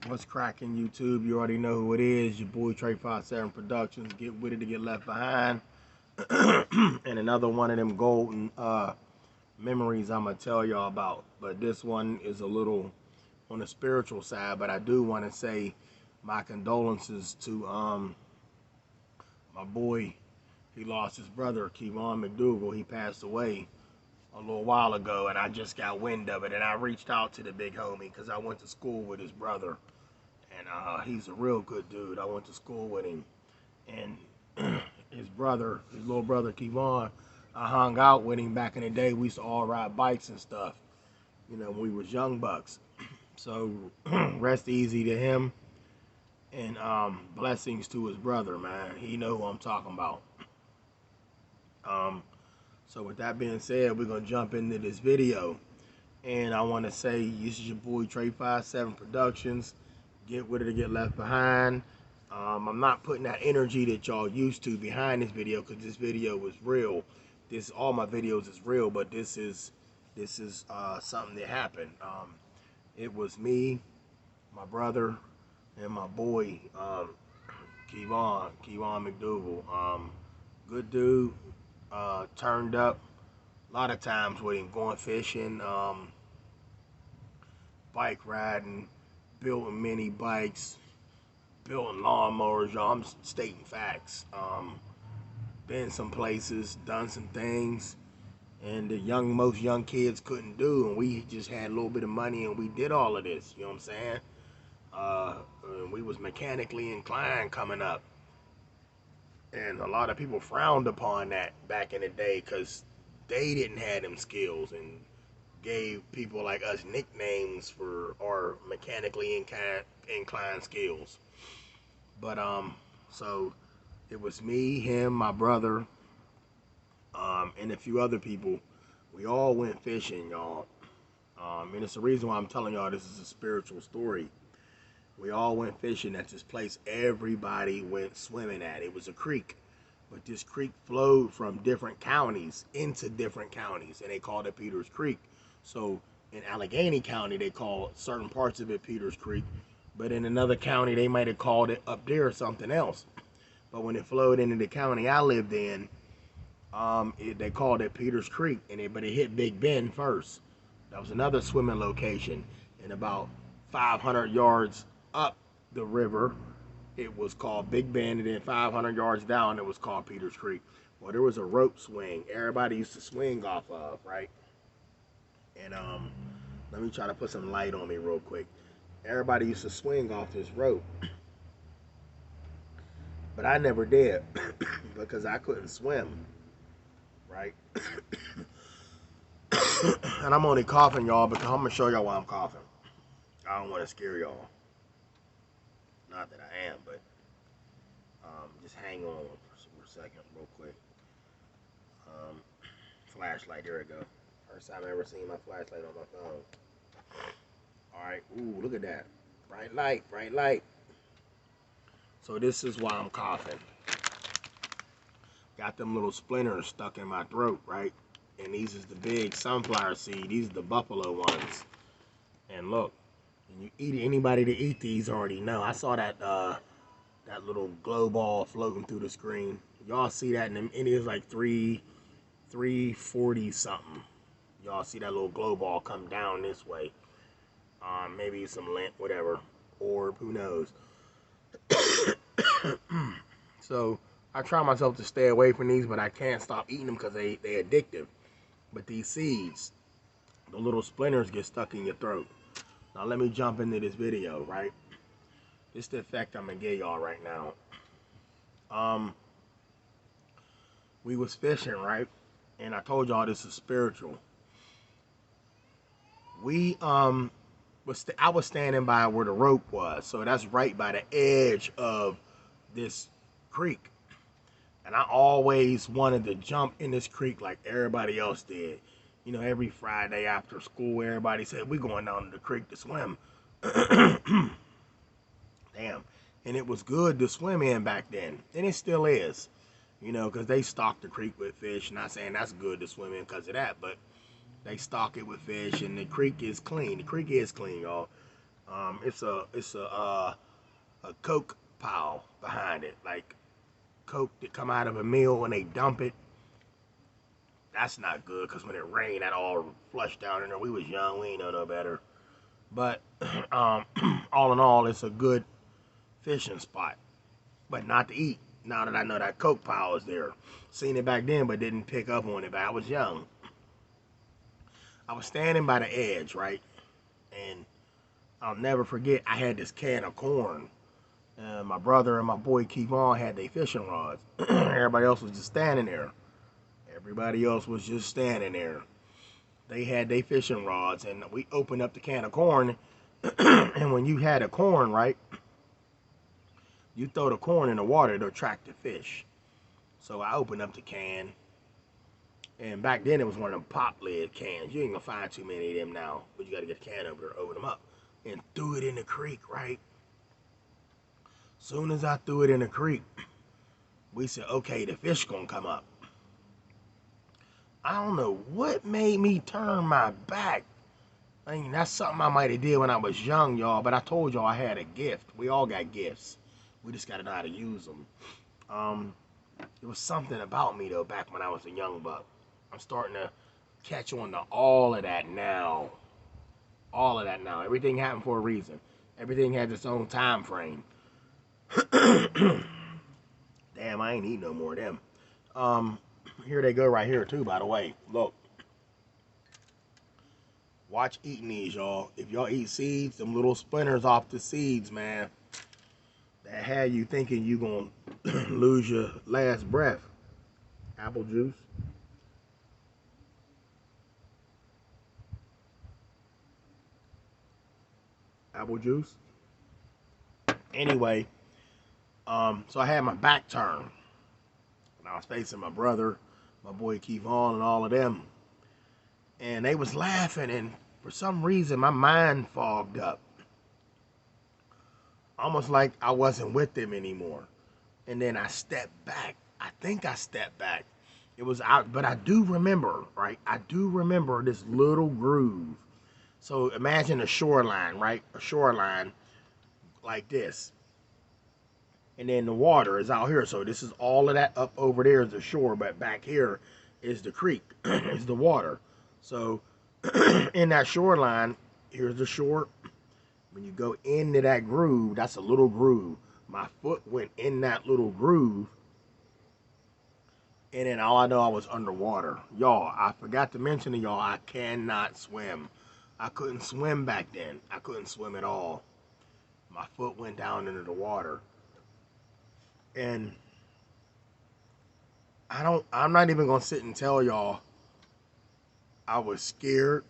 What's cracking, YouTube? You already know who it is. Your boy Trey 57 Productions. Get with it to get left behind. And another one of them golden memories I'm gonna tell y'all about. But this one is a little on the spiritual side. But I do want to say my condolences to my boy. He lost his brother, Kevon McDougal. He passed away a little while ago, and I just got wind of it. And I reached out to the big homie because I went to school with his brother. And he's a real good dude. I went to school with him, and his little brother Kevon, I hung out with him back in the day. We used to all ride bikes and stuff, when we was young bucks. So rest easy to him, and blessings to his brother, man. He know who I'm talking about. So with that being said, we're gonna jump into this video, and I want to say this is your boy Trey 57 Productions. Get with it or get left behind. I'm not putting that energy that y'all used to behind this video because this video was real. All my videos is real, but this is something that happened. It was me, my brother, and my boy Kevon McDougal. Good dude. Turned up a lot of times with him, going fishing, bike riding, building mini bikes, building lawnmowers, y'all. I'm stating facts. Been some places, done some things, and most young kids couldn't do, and we just had a little bit of money, and we did all of this. You know what I'm saying? We was mechanically inclined coming up, and a lot of people frowned upon that back in the day because they didn't have them skills and gave people like us nicknames for our mechanically inclined skills. But so it was me, him, my brother, and a few other people. We all went fishing, y'all. And it's the reason why I'm telling y'all this is a spiritual story. We all went fishing at this place everybody went swimming at. It was a creek, but this creek flowed from different counties into different counties, and they called it Peters Creek. So in Allegheny County, they call certain parts of it Peters Creek, but in another county, they might have called it up there something else. But when it flowed into the county I lived in, they called it Peters Creek, but it hit Big Bend first. That was another swimming location, and about 500 yards up the river, it was called Big Bend, and then 500 yards down, it was called Peters Creek. Well, there was a rope swing everybody used to swing off of, right? And let me try to put some light on me real quick. Everybody used to swing off this rope, but I never did because I couldn't swim, right? And I'm only coughing, y'all, because I'm gonna show y'all why I'm coughing. I don't want to scare y'all. Not that I am, but just hang on for a second, real quick. Flashlight, there we go. First time I ever seen my flashlight on my phone. Alright, ooh, look at that. Bright light, bright light. So this is why I'm coughing. Got them little splinters stuck in my throat, right? And these is the big sunflower seed. These are the buffalo ones. And look, anybody that eat these already know. I saw that that little glow ball floating through the screen. Y'all see that? And it is like 340 something. Y'all see that little glow ball come down this way. Maybe some lint, whatever, orb, who knows. So I try myself to stay away from these, but I can't stop eating them because they're addictive. But these seeds, the little splinters get stuck in your throat. Now let me jump into this video, right? This is the effect I'm gonna give y'all right now. We was fishing, right? And I told y'all this is spiritual. I was standing by where the rope was, so that's right by the edge of this creek. And I always wanted to jump in this creek like everybody else did. Every Friday after school, everybody said, we going down to the creek to swim. Damn. And it was good to swim in back then. And it still is. Because they stock the creek with fish. Not saying that's good to swim in because of that, but they stock it with fish, and the creek is clean. The creek is clean, y'all. It's a Coke pile behind it, like Coke that come out of a mill and they dump it. That's not good because when it rained, that all flushed down in there. We was young, we ain't know no better. But um, all in all, it's a good fishing spot, but not to eat. Now that I know that Coke pile is there, seen it back then, but didn't pick up on it. But I was young. I was standing by the edge, right, and I'll never forget. I had this can of corn. My brother and my boy Keith on had their fishing rods. Everybody else was just standing there. Everybody else was just standing there. They had their fishing rods, and we opened up the can of corn. And when you had a corn, right, you throw the corn in the water to attract the fish. So I opened up the can, and back then it was one of them pop lid cans. You ain't gonna find too many of them now, but you gotta get the can over there, open them up, and threw it in the creek, right? Soon as I threw it in the creek, we said, okay, the fish gonna come up. I don't know what made me turn my back. I mean, that's something I might have did when I was young, y'all, but I told y'all I had a gift. We all got gifts. We just gotta know how to use them. It was something about me, though, back when I was a young buck. I'm starting to catch on to all of that now. All of that now. Everything happened for a reason. Everything has its own time frame. Damn, I ain't eating no more of them. Here they go right here, too, by the way. Look. Watch eating these, y'all. If y'all eat seeds, them little splinters off the seeds, man, that had you thinking you gonna lose your last breath. Apple juice. Apple juice. Anyway, so I had my back turned. And I was facing my brother, my boy Keith on, and all of them. And they was laughing, and for some reason my mind fogged up. Almost like I wasn't with them anymore. And then I stepped back. I think I stepped back. It was out, but I do remember, right? I do remember this little groove. So imagine a shoreline, right? A shoreline like this. And then the water is out here. So this is all of that up over there is the shore, but back here is the creek, is the water. So in that shoreline, here's the shore. When you go into that groove, that's a little groove. My foot went in that little groove, and then all I know I was underwater. Y'all, I forgot to mention to y'all, I cannot swim. I couldn't swim back then. I couldn't swim at all. My foot went down into the water. And I'm not even gonna sit and tell y'all I was scared.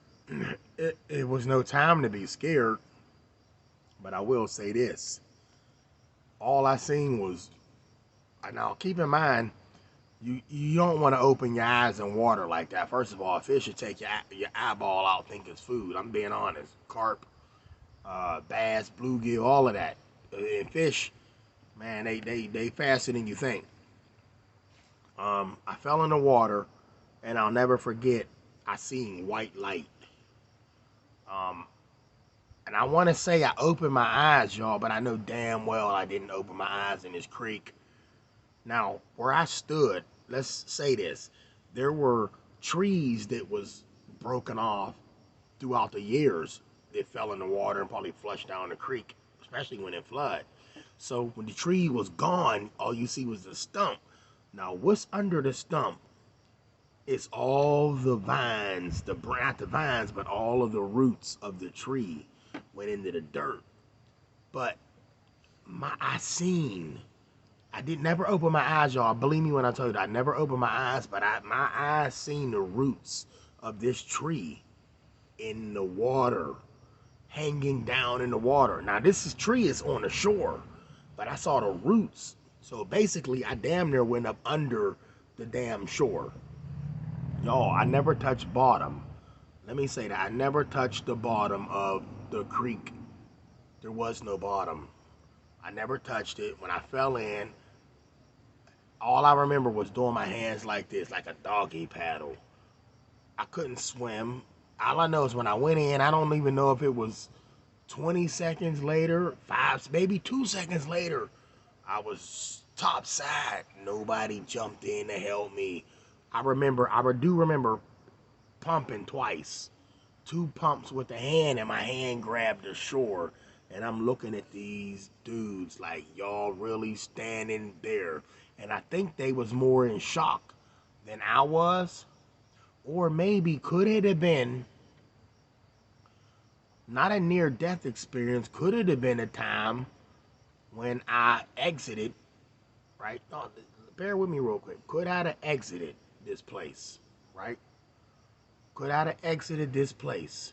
It was no time to be scared. But I will say this. All I seen was, now keep in mind, you don't want to open your eyes in water like that. First of all, fish should take your eyeball out, think it's food. I'm being honest. Carp, bass, bluegill, all of that. And fish, man, they faster than you think. I fell in the water, and I'll never forget. I seen white light. Um, and I want to say I opened my eyes, y'all, but I know damn well I didn't open my eyes in this creek. Now, where I stood, let's say this, there were trees that was broken off throughout the years that fell in the water and probably flushed down the creek, especially when it flooded. So when the tree was gone, all you see was the stump. Now, what's under the stump? It's all the vines, not the vines, but all of the roots of the tree went into the dirt. But I did never open my eyes, y'all. Believe me when I tell you that I never opened my eyes, but my eyes seen the roots of this tree in the water, hanging down in the water. Now tree is on the shore, but I saw the roots. So basically, I damn near went up under the damn shore. Y'all, I never touched bottom. Let me say that I never touched the bottom of the creek. There was no bottom. I never touched it. When I fell in, all I remember was doing my hands like this, like a doggy paddle. I couldn't swim. All I know is when I went in, I don't even know if it was 20 seconds later, maybe 2 seconds later, I was topside. Nobody jumped in to help me. I do remember pumping twice. Two pumps with the hand, and my hand grabbed the shore. And I'm looking at these dudes like, y'all really standing there. And I think they was more in shock than I was. Or maybe could it have been not a near death experience, could it have been a time when I exited, right? No, bear with me real quick. Could I have exited this place, right? Could I have exited this place,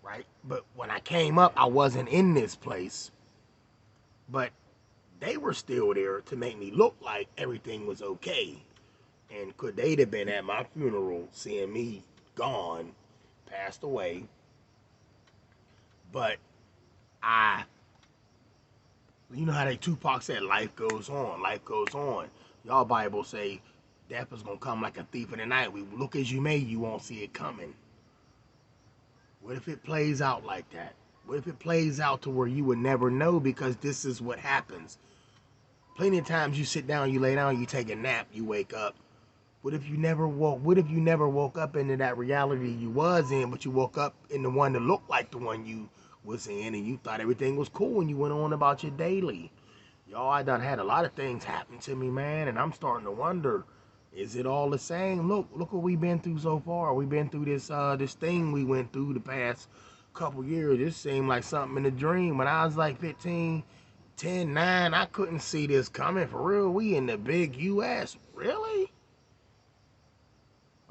right? But when I came up, I wasn't in this place. But they were still there to make me look like everything was okay. And could they have been at my funeral seeing me gone, passed away? But I, you know how they Tupac said, life goes on, life goes on. Y'all Bible say death is gonna come like a thief in the night. We look as you may, you won't see it coming. What if it plays out like that? What if it plays out to where you would never know because this is what happens? Plenty of times you sit down, you lay down, you take a nap, you wake up. What if you never woke up into that reality you was in, but you woke up in the one that looked like the one you was in, and you thought everything was cool and you went on about your daily? Y'all, I done had a lot of things happen to me, man, and I'm starting to wonder, is it all the same? Look what we've been through so far. We've been through this thing we went through the past couple years. This seemed like something in a dream. When I was like 15, 10, 9, I couldn't see this coming for real. We in the big US. Really?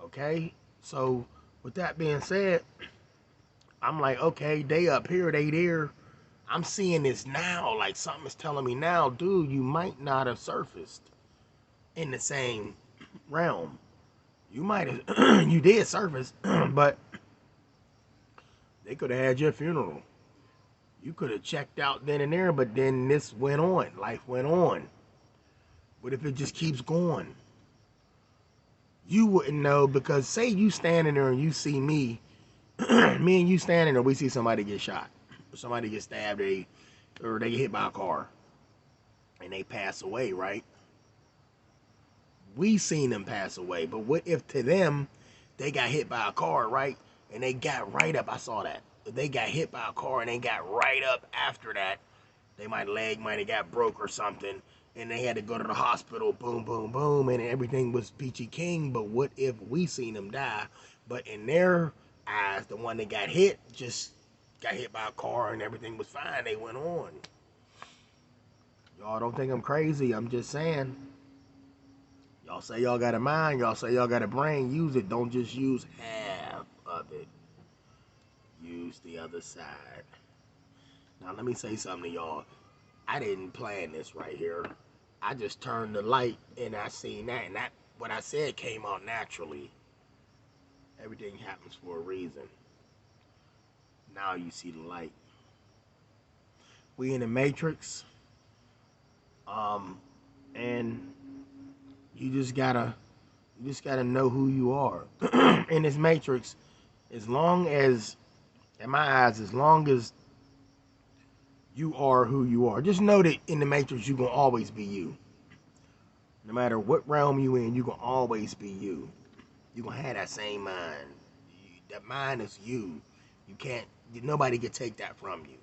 Okay. So with that being said, I'm like, okay, they up here, they there. I'm seeing this now, like something is telling me now, dude, you might not have surfaced in the same realm. You might have, you did surface, but they could have had your funeral. You could have checked out then and there, but then this went on. Life went on. What if it just keeps going? You wouldn't know because say you standing there and you see me, me and you standing there, we see somebody get shot, or somebody get stabbed, or they get hit by a car, and they pass away, right? We seen them pass away, but what if to them they got hit by a car, right? And they got right up. I saw that. If they got hit by a car and they got right up after that, they might have got broke or something, and they had to go to the hospital. Boom, boom, boom, and everything was peachy king. But what if we seen them die? But in their eyes, the one that got hit just got hit by a car and everything was fine. They went on. Y'all don't think I'm crazy. I'm just saying. Y'all say y'all got a mind, y'all say y'all got a brain, use it. Don't just use half of it. Use the other side. Now let me say something to y'all. I didn't plan this right here. I just turned the light and I seen that, and that what I said came out naturally. Everything happens for a reason. Now you see the light. We in the matrix. And you just gotta know who you are. In this matrix, as long as, in my eyes, as long as you are who you are, just know that in the matrix you're gonna always be you. No matter what realm you in, you're gonna always be you. You're gonna have that same mind. That mind is you. You can't, nobody can take that from you.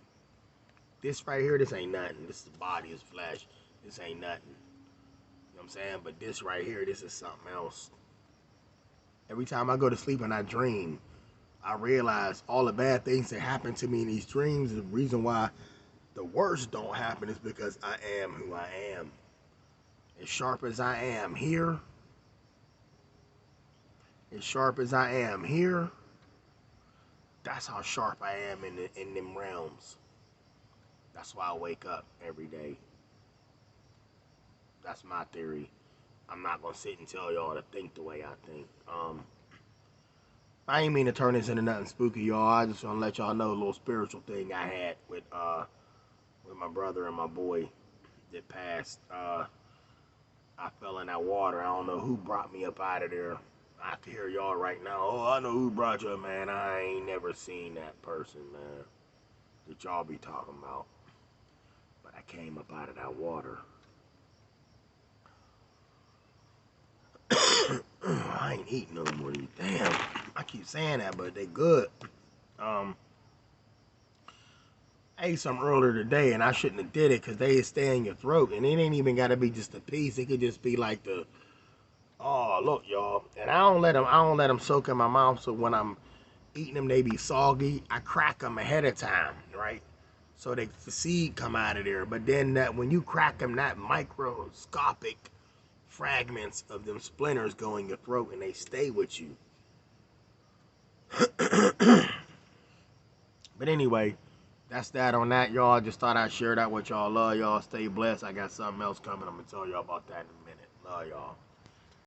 This right here, this ain't nothing. This is the body, is flesh. This ain't nothing. You know what I'm saying? But this right here, this is something else. Every time I go to sleep and I dream, I realize all the bad things that happen to me in these dreams. The reason why the worst don't happen is because I am who I am. As sharp as I am here, as sharp as I am here, that's how sharp I am in them realms. That's why I wake up every day. That's my theory. I'm not gonna sit and tell y'all to think the way I think. I ain't mean to turn this into nothing spooky, y'all. I just want to let y'all know a little spiritual thing I had with my brother and my boy that passed. I fell in that water. I don't know who brought me up out of there. I can hear y'all right now. Oh, I know who brought you, man. I ain't never seen that person, man, that y'all be talking about. But I came up out of that water. I ain't eating no more of these. Damn, I keep saying that, but they good. Um, I ate some earlier today, and I shouldn't have did it because they stay in your throat, and it ain't even got to be just a piece. It could just be like the, oh look, y'all. And I don't let them soak in my mouth. So when I'm eating them, they be soggy. I crack them ahead of time, right? So the seed come out of there. But then that when you crack them, that microscopic fragments of them splinters go in your throat, and they stay with you. But anyway, that's that on that, y'all. Just thought I'd share that with y'all. Love y'all. Stay blessed. I got something else coming. I'm going to tell y'all about that in a minute. Love y'all.